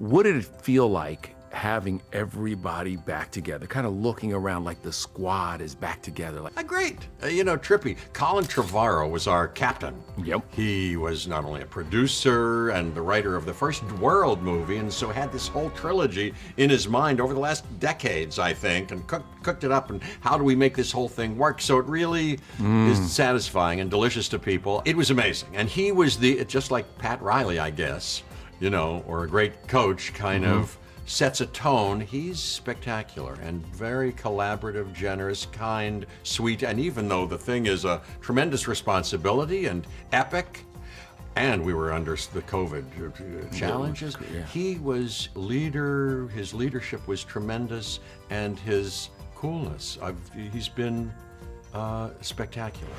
What did it feel like having everybody back together, kind of looking around like the squad is back together? Like, Great. You know, trippy. Colin Trevorrow was our captain. Yep. He was not only a producer and the writer of the first World movie, and so had this whole trilogy in his mind over the last decades, I think, and cooked it up, and how do we make this whole thing work? So it really is satisfying and delicious to people. It was amazing. And he was just like Pat Riley, I guess, you know, or a great coach, kind of sets a tone. He's spectacular and very collaborative, generous, kind, sweet, and even though the thing is a tremendous responsibility and epic, and we were under the COVID challenges, he was leader, his leadership was tremendous, and his coolness, he's been spectacular.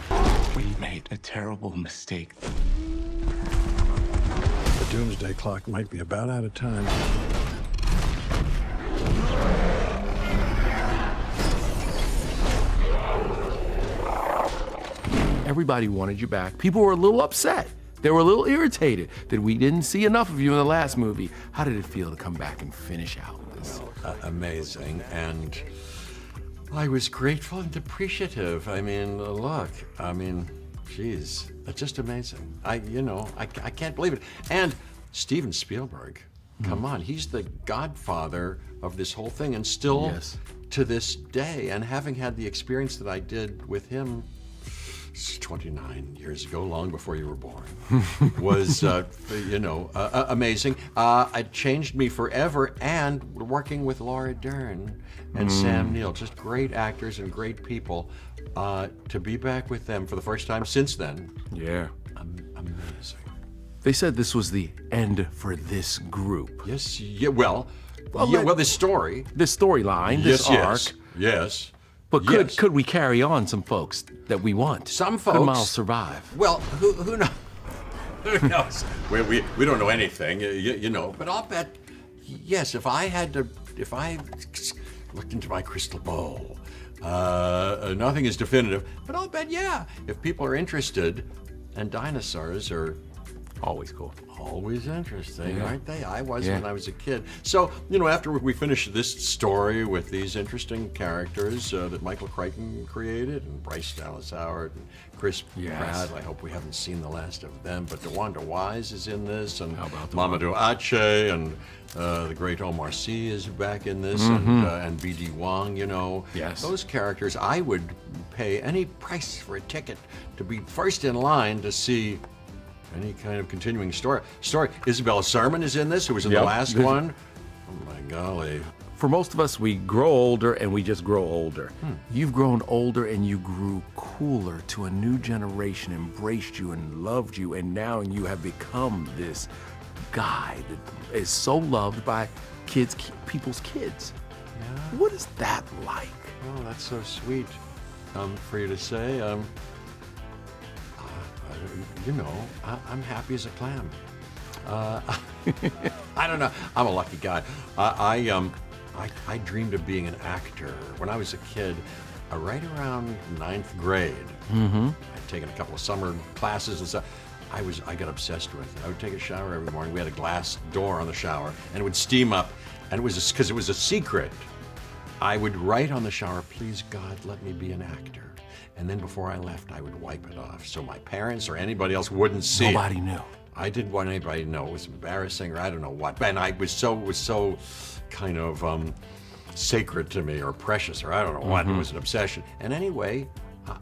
We made a terrible mistake. The doomsday clock might be about out of time. everybody wanted you back. People were a little upset. They were a little irritated that we didn't see enough of you in the last movie. How did it feel to come back and finish out this? Amazing, and I was grateful and appreciative. I mean, look, geez, that's just amazing. I can't believe it. And Steven Spielberg, come on, he's the godfather of this whole thing, and still to this day, and having had the experience that I did with him 29 years ago, long before you were born, was, amazing. It changed me forever, and working with Laura Dern and Sam Neill, just great actors and great people, to be back with them for the first time since then. Yeah. Amazing. They said this was the end for this group. Yes, this story. This storyline, this arc. Yes. But could we carry on some folks that we want? Some folks. Could Miles survive? Well, who knows? Who knows? We don't know anything, but I'll bet, yes, if I looked into my crystal ball, nothing is definitive, but I'll bet, if people are interested, and dinosaurs are always cool. Always interesting, aren't they? I was when I was a kid. So, after we finish this story with these interesting characters that Michael Crichton created, and Bryce Dallas Howard, and Chris Pratt, I hope we haven't seen the last of them, but DeWanda Wise is in this, and Mamadou Ache, and the great Omar Sy is back in this, and B.D. Wong, Those characters, I would pay any price for a ticket to be first in line to see any kind of continuing story. Isabella Sermon is in this, who was in the last one. Oh my golly. For most of us, we grow older and we just grow older. You've grown older and you grew cooler to a new generation, embraced you and loved you, and now you have become this guy that is so loved by people's kids. Yeah. What is that like? Oh, that's so sweet for you to say. I'm happy as a clam. I don't know. I'm a lucky guy. I dreamed of being an actor when I was a kid, right around 9th grade. I'd taken a couple of summer classes and stuff. I got obsessed with it. I would take a shower every morning. We had a glass door on the shower, and it would steam up, and it was because it was a secret. I would write on the shower, "Please God, let me be an actor." And then before I left, I would wipe it off so my parents or anybody else wouldn't see it. Nobody knew. I didn't want anybody to know. It was embarrassing, or I don't know what. And it was so kind of sacred to me, or precious, or I don't know what. It was an obsession. And anyway,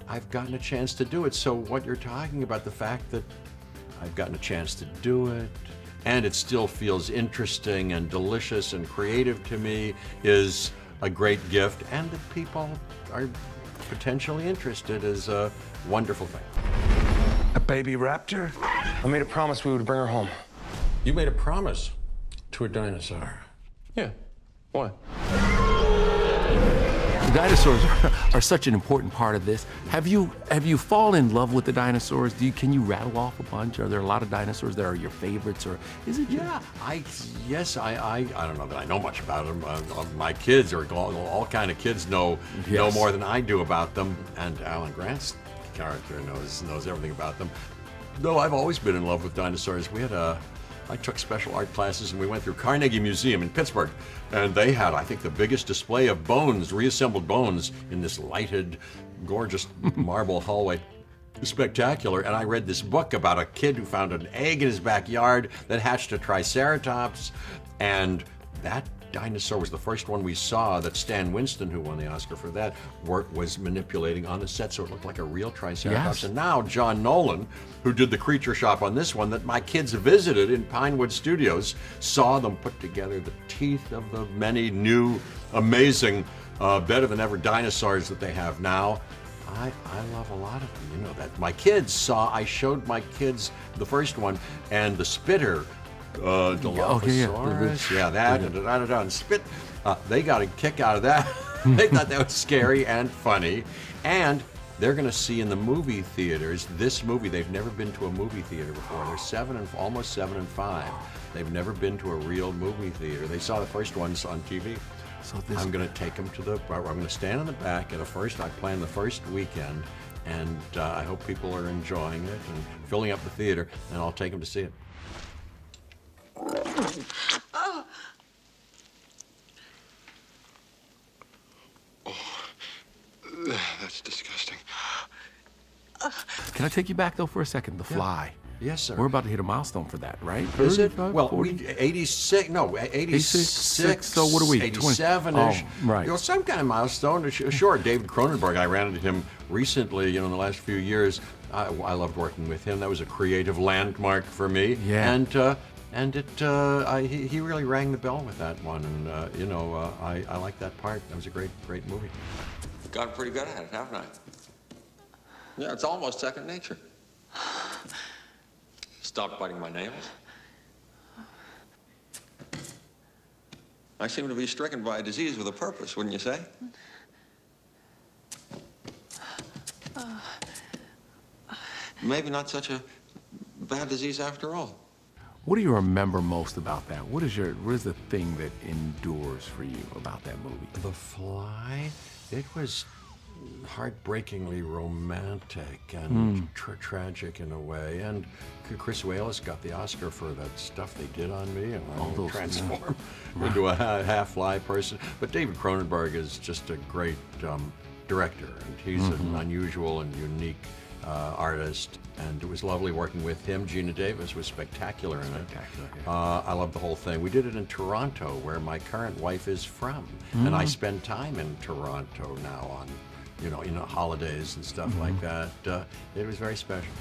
I've gotten a chance to do it. So what you're talking about, the fact that I've gotten a chance to do it, and it still feels interesting and delicious and creative to me, is a great gift. And that people are potentially interested is a wonderful thing. A baby raptor? I made a promise we would bring her home. You made a promise to a dinosaur? Yeah. What? The dinosaurs are such an important part of this. Have you fallen in love with the dinosaurs? Can you rattle off a bunch? Are there a lot of dinosaurs that are your favorites, or is it? I don't know that I know much about them. My kids, or all kind of kids, know more than I do about them. And Alan Grant's character knows everything about them. No, I've always been in love with dinosaurs. We had a I took special art classes, and we went through Carnegie Museum in Pittsburgh, and they had, I think, the biggest display of bones, reassembled bones, in this lighted, gorgeous marble hallway. Spectacular. And I read this book about a kid who found an egg in his backyard that hatched a triceratops, and that dinosaur was the first one we saw that Stan Winston, who won the Oscar for that work, was manipulating on the set, so it looked like a real triceratops. Yes. And now John Nolan, who did the creature shop on this one that my kids visited in Pinewood Studios, saw them put together the teeth of the many new, amazing, better than ever dinosaurs that they have now. I love a lot of them, you know that. My kids saw, I showed my kids the first one, and the spitter, Dilophosaurus, and spit. They got a kick out of that. They thought that was scary and funny. And they're going to see in the movie theaters this movie. They've never been to a movie theater before. They're almost 7 and 5. They've never been to a real movie theater. They saw the first ones on TV. So I'm going to take them to I'm going to stand in the back at I plan the first weekend, and I hope people are enjoying it and filling up the theater, and I'll take them to see it. Oh. That's disgusting. Can I take you back, though, for a second? The Fly. Yes, sir. We're about to hit a milestone for that, right? Is it? 35, Well, 40? 86, no, 86. So what are we? 87-ish. Right. You know, some kind of milestone. Sure, David Cronenberg, I ran into him recently, in the last few years. I loved working with him. That was a creative landmark for me. Yeah. And he really rang the bell with that one, and I like that part. That was a great movie. Gotten pretty good at it, haven't I? Yeah, it's almost second nature. Stop biting my nails. I seem to be stricken by a disease with a purpose, wouldn't you say? Maybe not such a bad disease after all. What do you remember most about that? What is the thing that endures for you about that movie? The Fly, it was heartbreakingly romantic and tragic in a way. And Chris Walas got the Oscar for that stuff they did on me, and I transformed into a half-fly person. But David Cronenberg is just a great director, and he's an unusual and unique artist, and it was lovely working with him. Gina Davis was spectacular in it. I love the whole thing. We did it in Toronto, where my current wife is from, and I spend time in Toronto now on, holidays and stuff like that. It was very special.